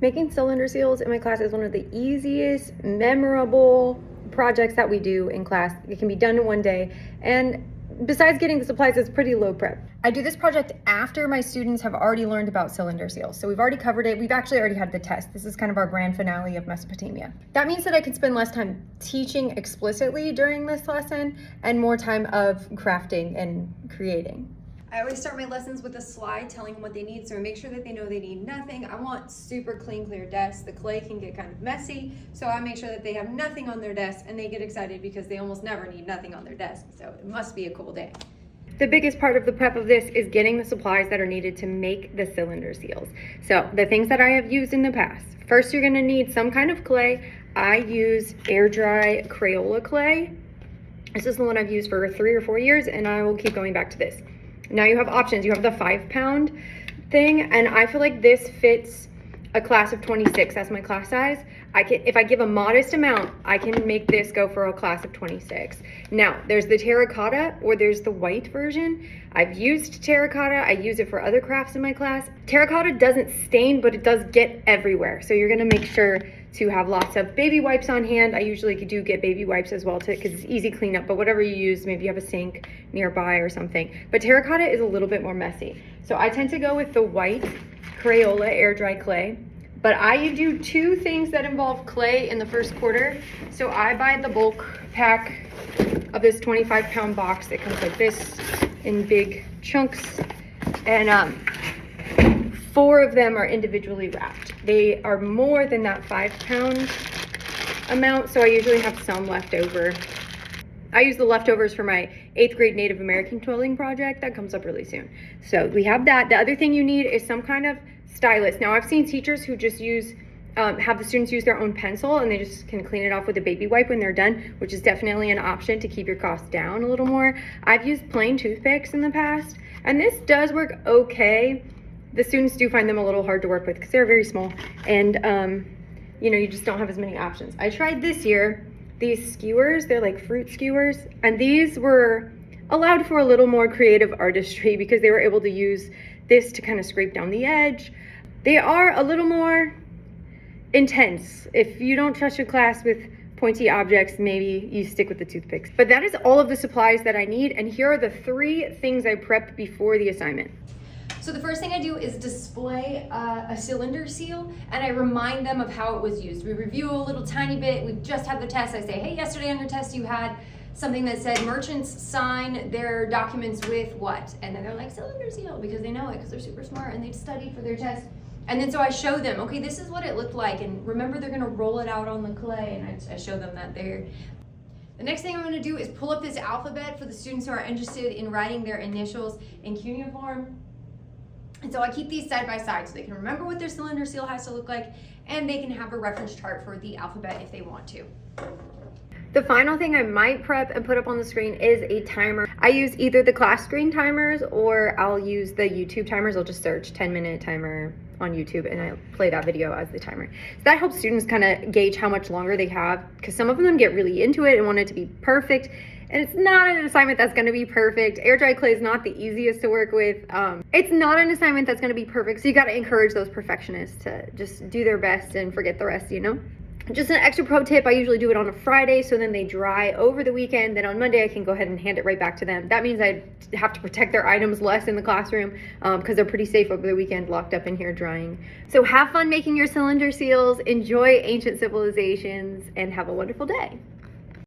Making cylinder seals in my class is one of the easiest, memorable projects that we do in class. It can be done in one day, and besides getting the supplies, it's pretty low prep. I do this project after my students have already learned about cylinder seals. So we've already covered it. We've actually already had the test. This is kind of our grand finale of Mesopotamia. That means that I can spend less time teaching explicitly during this lesson and more time of crafting and creating. I always start my lessons with a slide telling them what they need, so I make sure that they know they need nothing. I want super clean, clear desks. The clay can get kind of messy, so I make sure that they have nothing on their desk, and they get excited because they almost never need nothing on their desk, so it must be a cool day. The biggest part of the prep of this is getting the supplies that are needed to make the cylinder seals. So the things that I have used in the past. First, you're gonna need some kind of clay. I use air dry Crayola clay. This is the one I've used for 3 or 4 years, and I will keep going back to this. Now you have options. You have the 5-pound thing, and I feel like this fits a class of 26. That's my class size. If I give a modest amount, I can make this go for a class of 26. Now, there's the terracotta or there's the white version. I've used terracotta. I use it for other crafts in my class. Terracotta doesn't stain, but it does get everywhere. So you're gonna make sure to have lots of baby wipes on hand. I usually do get baby wipes as well too, because it's easy cleanup, but whatever you use, maybe you have a sink nearby or something. But terracotta is a little bit more messy. So I tend to go with the white Crayola air dry clay. But I do 2 things that involve clay in the first quarter. So I buy the bulk pack of this 25-pound box that comes like this in big chunks. And 4 of them are individually wrapped. They are more than that 5-pound amount, so I usually have some left over. I use the leftovers for my 8th grade Native American quilting project. That comes up really soon. So we have that. The other thing you need is some kind of stylus. Now I've seen teachers who just have the students use their own pencil, and they just can clean it off with a baby wipe when they're done, which is definitely an option to keep your costs down a little more. I've used plain toothpicks in the past, and this does work okay. The students do find them a little hard to work with because they're very small, and you just don't have as many options. I tried this year these skewers. They're like fruit skewers, and these were allowed for a little more creative artistry because they were able to use this to kind of scrape down the edge. They are a little more intense. If you don't trust your class with pointy objects, maybe you stick with the toothpicks. But that is all of the supplies that I need, and here are the 3 things I prepped before the assignment. So the first thing I do is display a cylinder seal, and I remind them of how it was used. We review a little tiny bit. We just had the test. I say, hey, yesterday on your test you had something that said merchants sign their documents with what? And then they're like, cylinder seal, because they know it, because they're super smart and they've studied for their test. And then so I show them, okay, this is what it looked like, and remember they're gonna roll it out on the clay, and I show them that there. The next thing I'm gonna do is pull up this alphabet for the students who are interested in writing their initials in cuneiform. And so I keep these side by side so they can remember what their cylinder seal has to look like, and they can have a reference chart for the alphabet if they want to. The final thing I might prep and put up on the screen is a timer. I use either the class screen timers or I'll use the YouTube timers. I'll just search 10-minute timer on YouTube and I play that video as the timer. So that helps students kind of gauge how much longer they have, because some of them get really into it and want it to be perfect. And it's not an assignment that's going to be perfect. Air dry clay is not the easiest to work with. It's not an assignment that's going to be perfect. So you got to encourage those perfectionists to just do their best and forget the rest, Just an extra pro tip, I usually do it on a Friday, so then they dry over the weekend. Then on Monday, I can go ahead and hand it right back to them. That means I have to protect their items less in the classroom because they're pretty safe over the weekend locked up in here drying. So have fun making your cylinder seals, enjoy ancient civilizations, and have a wonderful day.